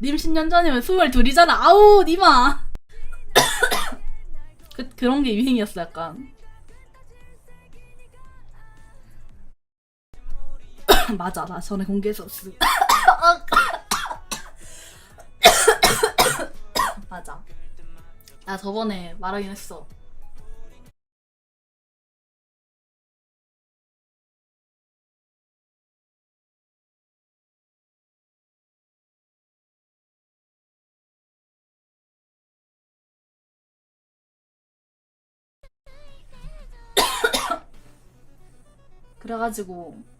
님 10년 전이면 22이잖아. 아우 님아. 그런 게 유행이었어 약간. 맞아 나 전에 공개했었어. 맞아. 나 저번에 말하긴 했어. 그래가지고